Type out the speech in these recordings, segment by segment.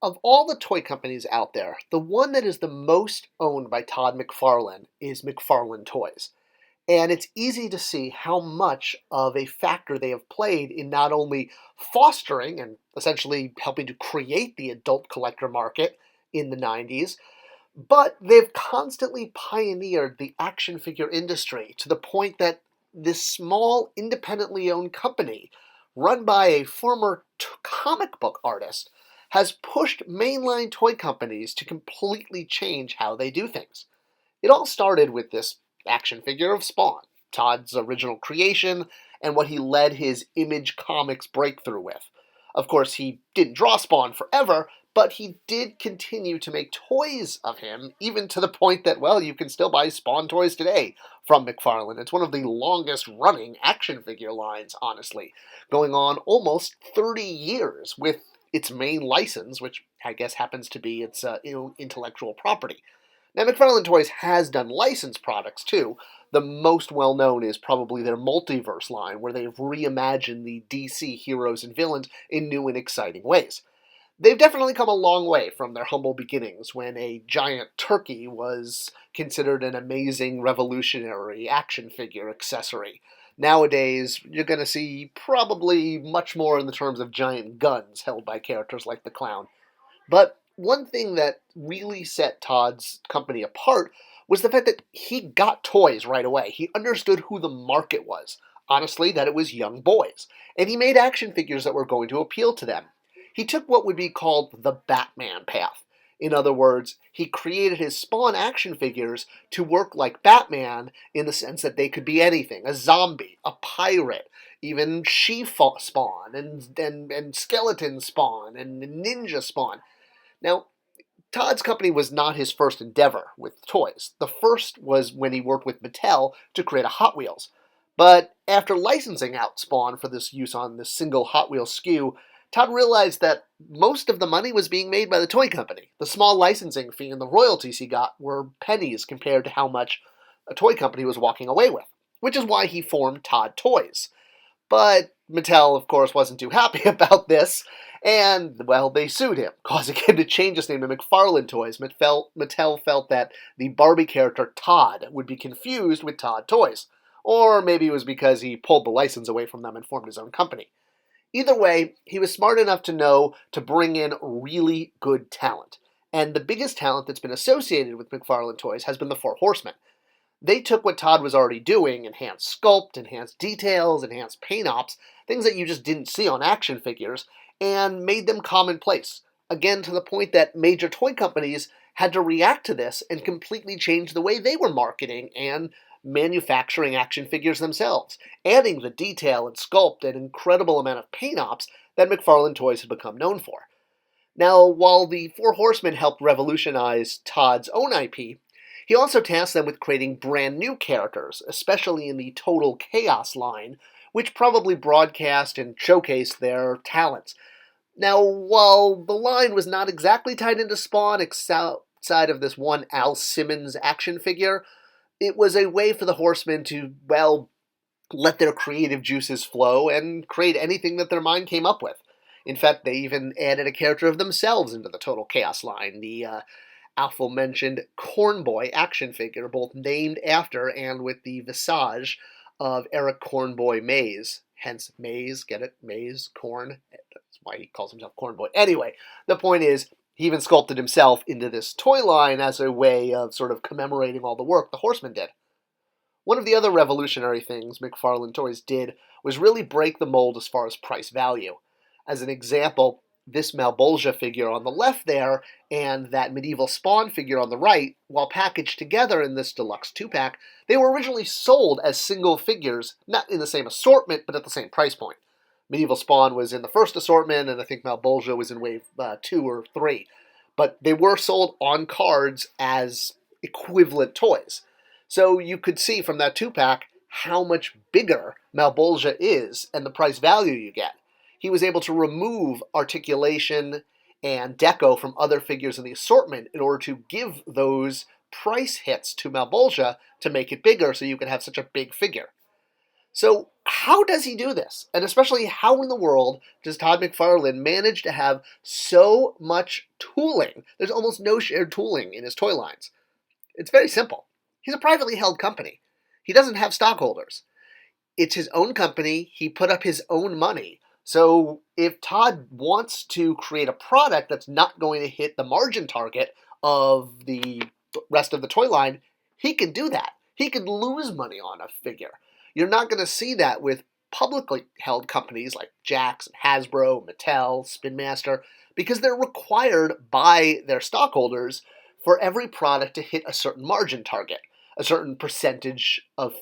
Of all the toy companies out there, the one that is the most owned by Todd McFarlane is McFarland Toys. And it's easy to see how much of a factor they have played in not only fostering and essentially helping to create the adult collector market in the 90s, but they've constantly pioneered the action figure industry to the point that this small, independently owned company, run by a former comic book artist, has pushed mainline toy companies to completely change how they do things. It all started with this action figure of Spawn, Todd's original creation, and what he led his Image Comics breakthrough with. Of course, he didn't draw Spawn forever, but he did continue to make toys of him, even to the point that, well, you can still buy Spawn toys today from McFarlane. It's one of the longest running action figure lines, honestly, going on almost 30 years with its main license, which I guess happens to be its intellectual property. Now, McFarland Toys has done licensed products too. The most well-known is probably their Multiverse line, where they've reimagined the DC heroes and villains in new and exciting ways. They've definitely come a long way from their humble beginnings when a giant turkey was considered an amazing revolutionary action figure accessory. Nowadays, you're going to see probably much more in the terms of giant guns held by characters like the Clown. But one thing that really set Todd's company apart was the fact that he got toys right away. He understood who the market was. Honestly, that it was young boys. And he made action figures that were going to appeal to them. He took what would be called the Batman path. In other words, he created his Spawn action figures to work like Batman in the sense that they could be anything. A zombie, a pirate, even She-Spawn, and Skeleton Spawn, and Ninja Spawn. Now, Todd's company was not his first endeavor with toys. The first was when he worked with Mattel to create a Hot Wheels. But after licensing out Spawn for this use on this single Hot Wheels SKU, Todd realized that most of the money was being made by the toy company. The small licensing fee and the royalties he got were pennies compared to how much a toy company was walking away with, which is why he formed Todd Toys. But Mattel, of course, wasn't too happy about this, and, well, they sued him, causing him to change his name to McFarland Toys. Mattel felt that the Barbie character Todd would be confused with Todd Toys. Or maybe it was because he pulled the license away from them and formed his own company. Either way, he was smart enough to know to bring in really good talent. And the biggest talent that's been associated with McFarland Toys has been the Four Horsemen. They took what Todd was already doing, enhanced sculpt, enhanced details, enhanced paint ops, things that you just didn't see on action figures, and made them commonplace. Again, to the point that major toy companies had to react to this and completely change the way they were marketing and manufacturing action figures themselves, adding the detail and sculpt and incredible amount of paint ops that McFarland Toys had become known for. Now, while the Four Horsemen helped revolutionize Todd's own IP, he also tasked them with creating brand new characters, especially in the Total Chaos line, which probably broadcast and showcased their talents. Now, while the line was not exactly tied into Spawn outside of this one Al Simmons action figure, it was a way for the Horsemen to, well, let their creative juices flow and create anything that their mind came up with. In fact, they even added a character of themselves into the Total Chaos line, the aforementioned Corn Boy action figure, both named after and with the visage of Eric Cornboy Mays. Hence, Mays, get it? Mays, corn. That's why he calls himself Corn Boy. Anyway, the point is, he even sculpted himself into this toy line as a way of sort of commemorating all the work the Horsemen did. One of the other revolutionary things McFarland Toys did was really break the mold as far as price value. As an example, this Malebolgia figure on the left there and that medieval Spawn figure on the right, while packaged together in this deluxe 2-pack, they were originally sold as single figures, not in the same assortment, but at the same price point. Medieval Spawn was in the first assortment, and I think Malebolgia was in wave 2 or 3. But they were sold on cards as equivalent toys. So you could see from that 2-pack how much bigger Malebolgia is and the price value you get. He was able to remove articulation and Deco from other figures in the assortment in order to give those price hits to Malebolgia to make it bigger so you could have such a big figure. So how does he do this? And especially, how in the world does Todd McFarlane manage to have so much tooling? There's almost no shared tooling in his toy lines. It's very simple. He's a privately held company. He doesn't have stockholders. It's his own company. He put up his own money. So if Todd wants to create a product that's not going to hit the margin target of the rest of the toy line, he can do that. He can lose money on a figure. You're not going to see that with publicly held companies like Jax, Hasbro, Mattel, Spin Master, because they're required by their stockholders for every product to hit a certain margin target, a certain percentage of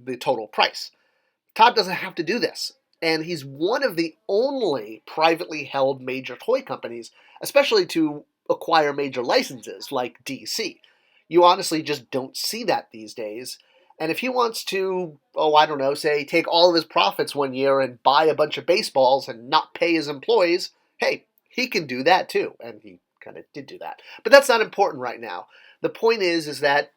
the total price. Todd doesn't have to do this, and he's one of the only privately held major toy companies, especially to acquire major licenses like DC. You honestly just don't see that these days. And if he wants to, I don't know, say take all of his profits one year and buy a bunch of baseballs and not pay his employees, hey, he can do that too. And he kind of did do that. But that's not important right now. The point is that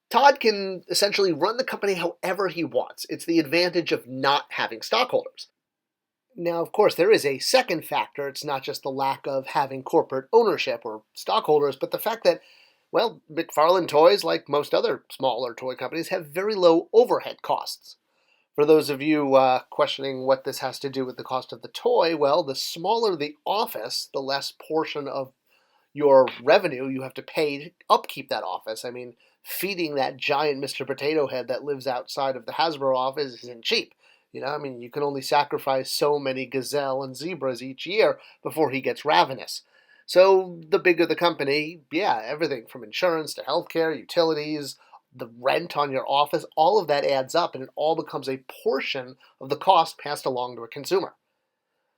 Todd can essentially run the company however he wants. It's the advantage of not having stockholders. Now, of course, there is a second factor. It's not just the lack of having corporate ownership or stockholders, but the fact that, well, McFarland Toys, like most other smaller toy companies, have very low overhead costs. For those of you questioning what this has to do with the cost of the toy, well, the smaller the office, the less portion of your revenue you have to pay to upkeep that office. I mean, feeding that giant Mr. Potato Head that lives outside of the Hasbro office isn't cheap. I mean, you can only sacrifice so many gazelle and zebras each year before he gets ravenous. So the bigger the company, yeah, everything from insurance to healthcare, utilities, the rent on your office, all of that adds up, and it all becomes a portion of the cost passed along to a consumer.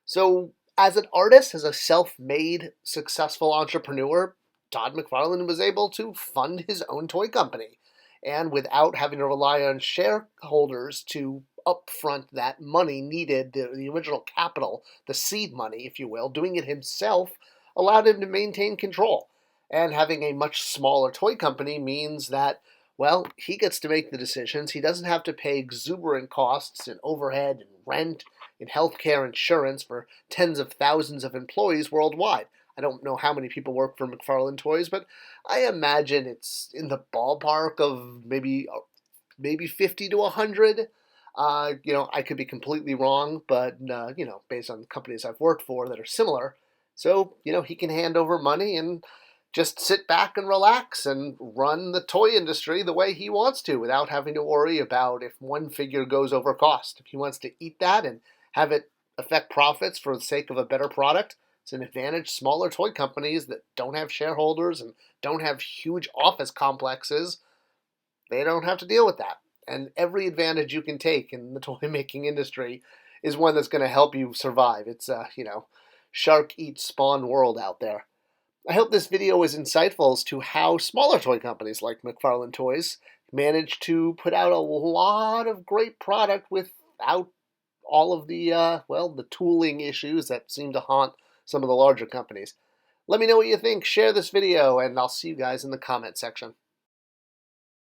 So as an artist, as a self-made, successful entrepreneur, Todd McFarlane was able to fund his own toy company, and without having to rely on shareholders to upfront that money needed, the original capital, the seed money, if you will, doing it himself allowed him to maintain control. And having a much smaller toy company means that, well, he gets to make the decisions. He doesn't have to pay exuberant costs in overhead and rent, in healthcare insurance for tens of thousands of employees worldwide. I don't know how many people work for McFarland Toys, but I imagine it's in the ballpark of maybe 50 to 100. I could be completely wrong, but, based on companies I've worked for that are similar. So, he can hand over money and just sit back and relax and run the toy industry the way he wants to without having to worry about if one figure goes over cost. If he wants to eat that and have it affect profits for the sake of a better product, it's an advantage smaller toy companies that don't have shareholders and don't have huge office complexes, they don't have to deal with that. And every advantage you can take in the toy making industry is one that's going to help you survive. It's a, shark eats spawn world out there. I hope this video was insightful as to how smaller toy companies like McFarland Toys manage to put out a lot of great product without all of the, the tooling issues that seem to haunt some of the larger companies. Let me know what you think. Share this video, and I'll see you guys in the comment section.